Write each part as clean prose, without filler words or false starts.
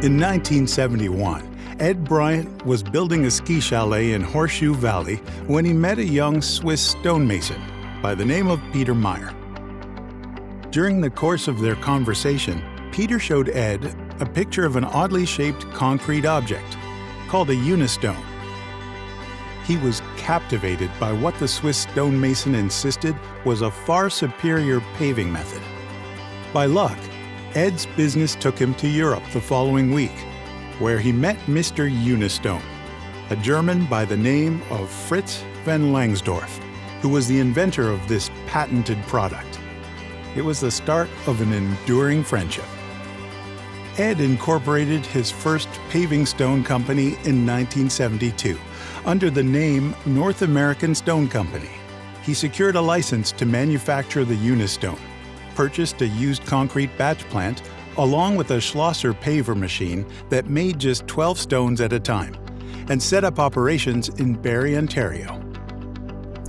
In 1971, Ed Bryant was building a ski chalet in Horseshoe Valley when he met a young Swiss stonemason by the name of Peter Meyer. During the course of their conversation, Peter showed Ed a picture of an oddly shaped concrete object called a unistone. He was captivated by what the Swiss stonemason insisted was a far superior paving method. By luck, Ed's business took him to Europe the following week, where he met Mr. Unistone, a German by the name of Fritz van Langsdorff, who was the inventor of this patented product. It was the start of an enduring friendship. Ed incorporated his first paving stone company in 1972 under the name North American Stone Company. He secured a license to manufacture the Unistone, purchased a used concrete batch plant, along with a Schlosser paver machine that made just 12 stones at a time, and set up operations in Barrie, Ontario.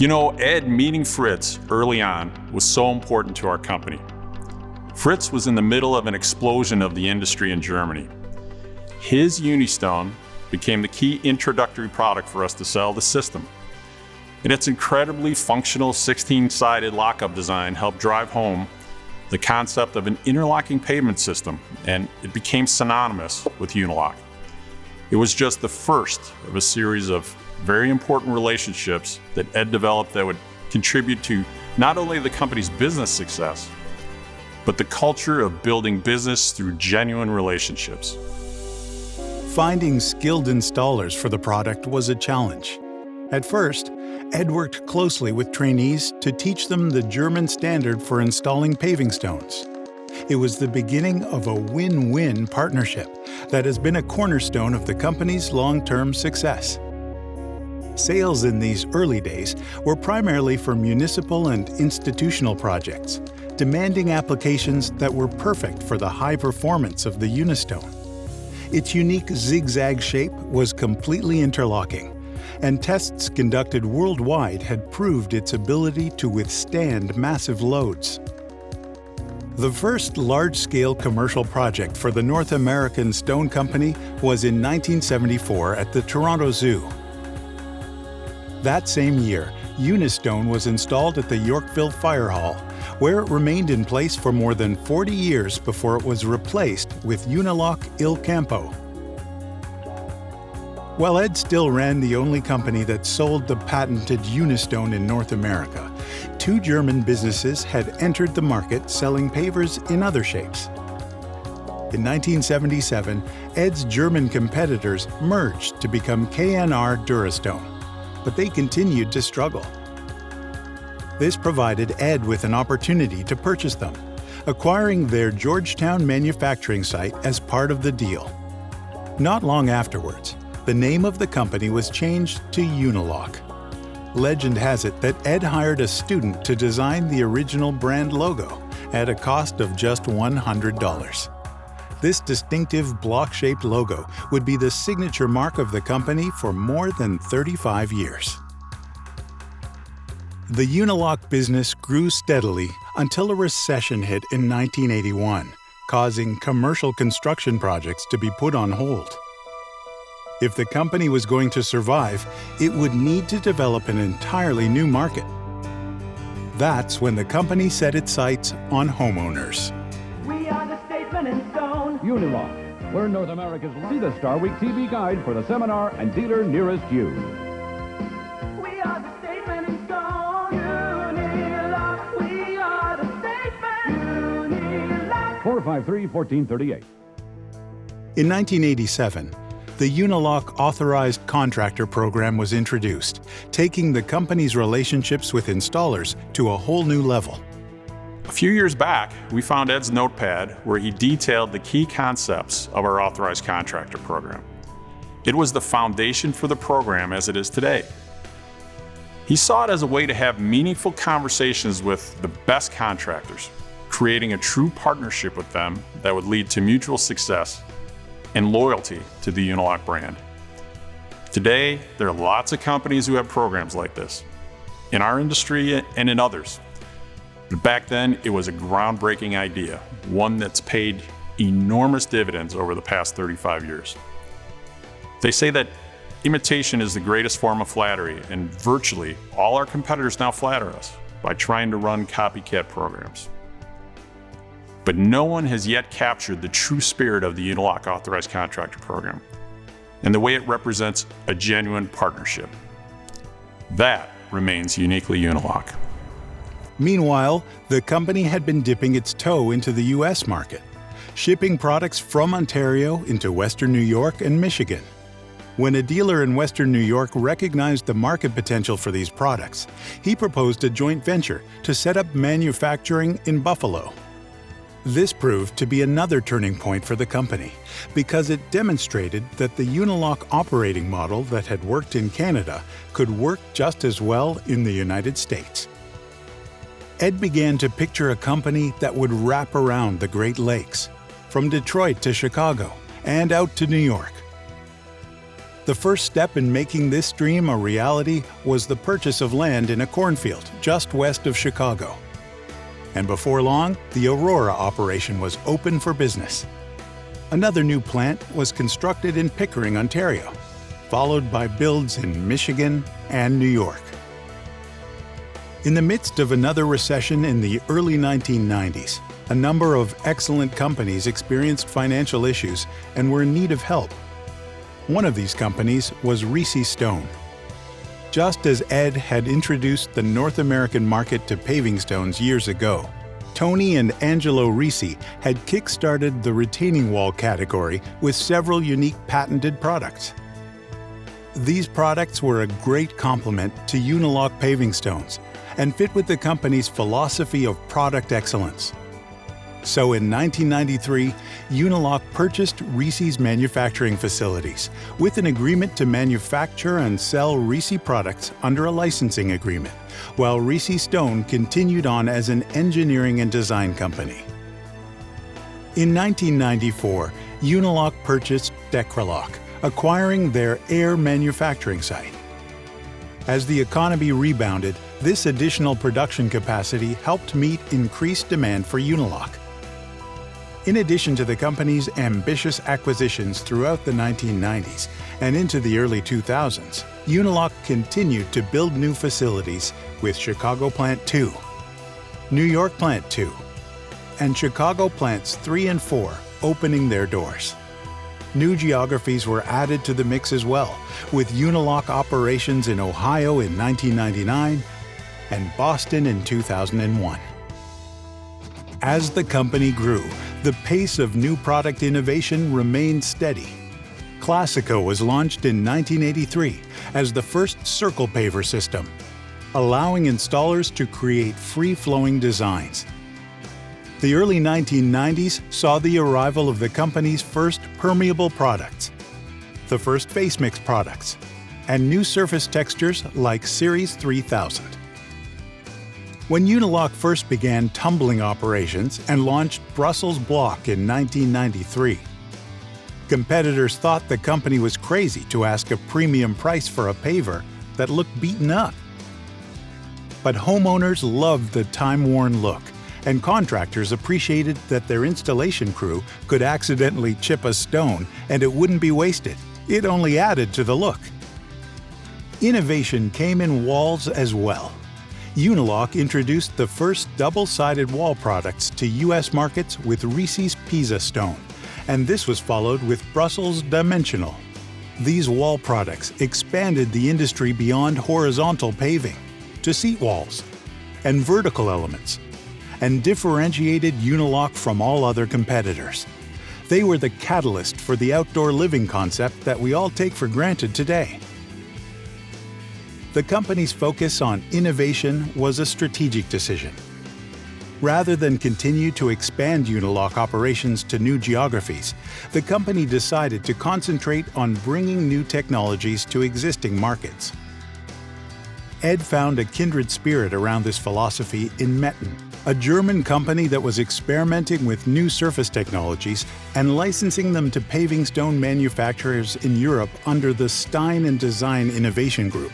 You know, Ed meeting Fritz early on was so important to our company. Fritz was in the middle of an explosion of the industry in Germany. His Unistone became the key introductory product for us to sell the system. And its incredibly functional 16-sided lockup design helped drive home the concept of an interlocking pavement system, and it became synonymous with Unilock. It was just the first of a series of very important relationships that Ed developed that would contribute to not only the company's business success, but the culture of building business through genuine relationships. Finding skilled installers for the product was a challenge. At first, Ed worked closely with trainees to teach them the German standard for installing paving stones. It was the beginning of a win-win partnership that has been a cornerstone of the company's long-term success. Sales in these early days were primarily for municipal and institutional projects, demanding applications that were perfect for the high performance of the Unistone. Its unique zigzag shape was completely interlocking, and tests conducted worldwide had proved its ability to withstand massive loads. The first large-scale commercial project for the North American Stone Company was in 1974 at the Toronto Zoo. That same year, Unistone was installed at the Yorkville Fire Hall, where it remained in place for more than 40 years before it was replaced with Unilock 𝐏𝐚𝐫𝐿. While Ed still ran the only company that sold the patented Unistone in North America, two German businesses had entered the market selling pavers in other shapes. In 1977, Ed's German competitors merged to become K&R Durastone, but they continued to struggle. This provided Ed with an opportunity to purchase them, acquiring their Georgetown manufacturing site as part of the deal. Not long afterwards, the name of the company was changed to Unilock. Legend has it that Ed hired a student to design the original brand logo at a cost of just $100. This distinctive block-shaped logo would be the signature mark of the company for more than 35 years. The Unilock business grew steadily until a recession hit in 1981, causing commercial construction projects to be put on hold. If the company was going to survive, it would need to develop an entirely new market. That's when the company set its sights on homeowners. We are the statesmen in stone. Unilock. Learn North America's See the Star Week TV guide for the seminar and dealer nearest you. We are the statesmen in stone. Unilock. We are the statesmen. Unilock. 453-1438. In 1987, the Unilock Authorized Contractor Program was introduced, taking the company's relationships with installers to a whole new level. A few years back, we found Ed's notepad where he detailed the key concepts of our Authorized Contractor Program. It was the foundation for the program as it is today. He saw it as a way to have meaningful conversations with the best contractors, creating a true partnership with them that would lead to mutual success and loyalty to the Unilock brand. Today, there are lots of companies who have programs like this, in our industry and in others. But back then, it was a groundbreaking idea, one that's paid enormous dividends over the past 35 years. They say that imitation is the greatest form of flattery, and virtually all our competitors now flatter us by trying to run copycat programs. But no one has yet captured the true spirit of the Unilock Authorized Contractor Program and the way it represents a genuine partnership. That remains uniquely Unilock. Meanwhile, the company had been dipping its toe into the U.S. market, shipping products from Ontario into Western New York and Michigan. When a dealer in Western New York recognized the market potential for these products, he proposed a joint venture to set up manufacturing in Buffalo. This proved to be another turning point for the company because it demonstrated that the Unilock operating model that had worked in Canada could work just as well in the United States. Ed began to picture a company that would wrap around the Great Lakes, from Detroit to Chicago and out to New York. The first step in making this dream a reality was the purchase of land in a cornfield just west of Chicago. And before long, the Aurora operation was open for business. Another new plant was constructed in Pickering, Ontario, followed by builds in Michigan and New York. In the midst of another recession in the early 1990s, a number of excellent companies experienced financial issues and were in need of help. One of these companies was 𝐅𝐸 Stone. Just as Ed had introduced the North American market to paving stones years ago, Tony and Angelo 𝐅𝐸 had kick-started the retaining wall category with several unique patented products. These products were a great complement to Unilock paving stones and fit with the company's philosophy of product excellence. So in 1993, Unilock purchased 𝐅𝐸's manufacturing facilities with an agreement to manufacture and sell 𝐅𝐸 products under a licensing agreement, while 𝐅𝐸 Stone continued on as an engineering and design company. In 1994, Unilock purchased Decralock, acquiring their Air manufacturing site. As the economy rebounded, this additional production capacity helped meet increased demand for Unilock. In addition to the company's ambitious acquisitions throughout the 1990s and into the early 2000s, Unilock continued to build new facilities with Chicago Plant 2, New York Plant 2, and Chicago Plants 3 and 4 opening their doors. New geographies were added to the mix as well, with Unilock operations in Ohio in 1999 and Boston in 2001. As the company grew, the pace of new product innovation remained steady. Classico was launched in 1983 as the first circle paver system, allowing installers to create free-flowing designs. The early 1990s saw the arrival of the company's first permeable products, the first face mix products, and new surface textures like Series 3000. When Unilock first began tumbling operations and launched Brussels Block in 1993, competitors thought the company was crazy to ask a premium price for a paver that looked beaten up. But homeowners loved the time-worn look, and contractors appreciated that their installation crew could accidentally chip a stone and it wouldn't be wasted. It only added to the look. Innovation came in walls as well. Unilock introduced the first double-sided wall products to U.S. markets with 𝐅𝐸's Pisa Stone, and this was followed with Brussels Dimensional. These wall products expanded the industry beyond horizontal paving to seat walls and vertical elements, and differentiated Unilock from all other competitors. They were the catalyst for the outdoor living concept that we all take for granted today. The company's focus on innovation was a strategic decision. Rather than continue to expand Unilock operations to new geographies, the company decided to concentrate on bringing new technologies to existing markets. Ed found a kindred spirit around this philosophy in Metten, a German company that was experimenting with new surface technologies and licensing them to paving stone manufacturers in Europe under the Stein & Design Innovation Group.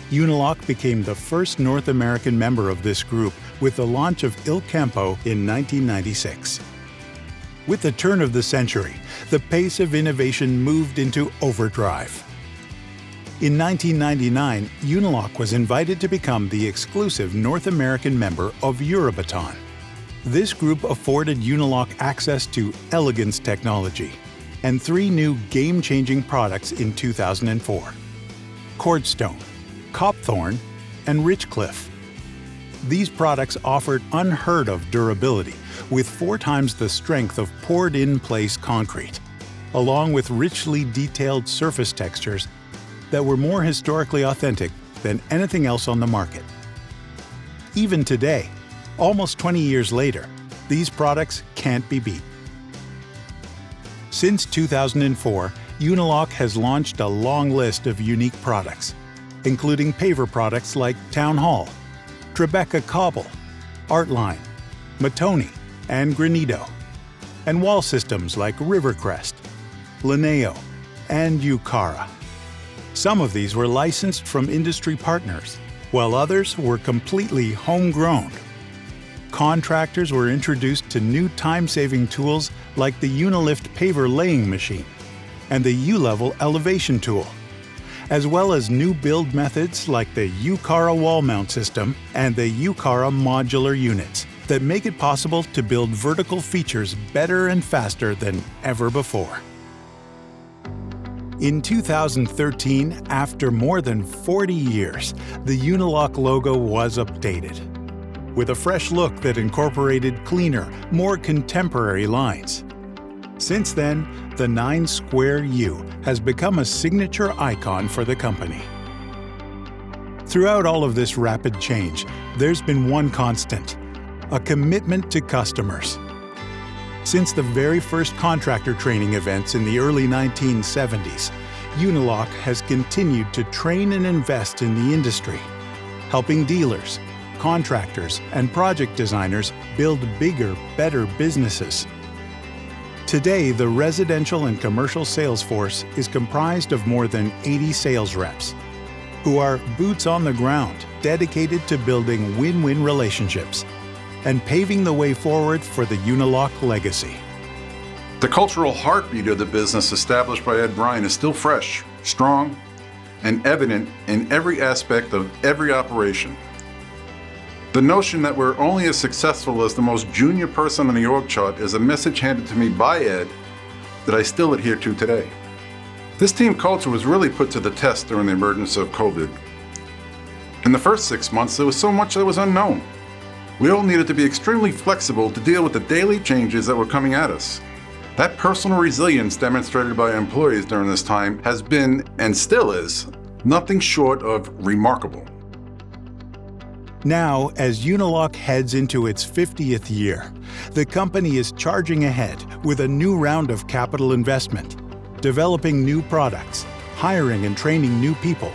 Unilock became the first North American member of this group with the launch of Il Campo in 1996. With the turn of the century, the pace of innovation moved into overdrive. In 1999, Unilock was invited to become the exclusive North American member of 𝐅𝐸𝐵𝐼𝐻. This group afforded Unilock access to elegance technology and 3 new game-changing products in 2004: Cordstone, Copthorne, and Richcliffe. These products offered unheard-of durability, with 4 times the strength of poured-in-place concrete, along with richly detailed surface textures that were more historically authentic than anything else on the market. Even today, almost 20 years later, these products can't be beat. Since 2004, Unilock has launched a long list of unique products, including paver products like Town Hall, Tribeca Cobble, Artline, Matoni, and Granito, and wall systems like Rivercrest, Lineo, and Ucara. Some of these were licensed from industry partners, while others were completely homegrown. Contractors were introduced to new time-saving tools like the Unilift paver laying machine and the U-level elevation tool, as well as new build methods like the Ucara wall mount system and the Ucara modular units that make it possible to build vertical features better and faster than ever before. In 2013, after more than 40 years, the Unilock logo was updated, with a fresh look that incorporated cleaner, more contemporary lines. Since then, the 9-square U has become a signature icon for the company. Throughout all of this rapid change, there's been one constant: a commitment to customers. Since the very first contractor training events in the early 1970s, Unilock has continued to train and invest in the industry, helping dealers, contractors, and project designers build bigger, better businesses. Today, the residential and commercial sales force is comprised of more than 80 sales reps, who are boots on the ground, dedicated to building win-win relationships and paving the way forward for the Unilock legacy. The cultural heartbeat of the business established by Ed Bryant is still fresh, strong, and evident in every aspect of every operation. The notion that we're only as successful as the most junior person on the org chart is a message handed to me by Ed that I still adhere to today. This team culture was really put to the test during the emergence of COVID. In the first 6 months, there was so much that was unknown. We all needed to be extremely flexible to deal with the daily changes that were coming at us. That personal resilience demonstrated by our employees during this time has been, and still is, nothing short of remarkable. Now, as Unilock heads into its 50th year, the company is charging ahead with a new round of capital investment, developing new products, hiring and training new people,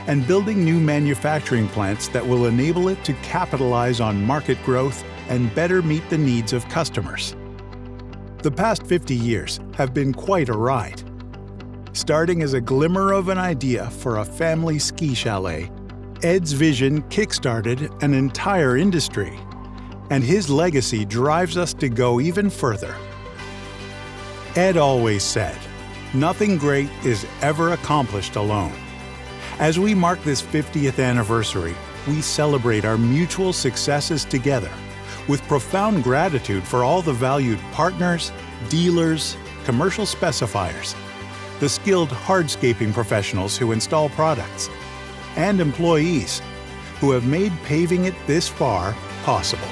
and building new manufacturing plants that will enable it to capitalize on market growth and better meet the needs of customers. The past 50 years have been quite a ride. Starting as a glimmer of an idea for a family ski chalet, Ed's vision kickstarted an entire industry, and his legacy drives us to go even further. Ed always said, "Nothing great is ever accomplished alone." As we mark this 50th anniversary, we celebrate our mutual successes together, with profound gratitude for all the valued partners, dealers, commercial specifiers, the skilled hardscaping professionals who install products, and employees who have made paving it this far possible.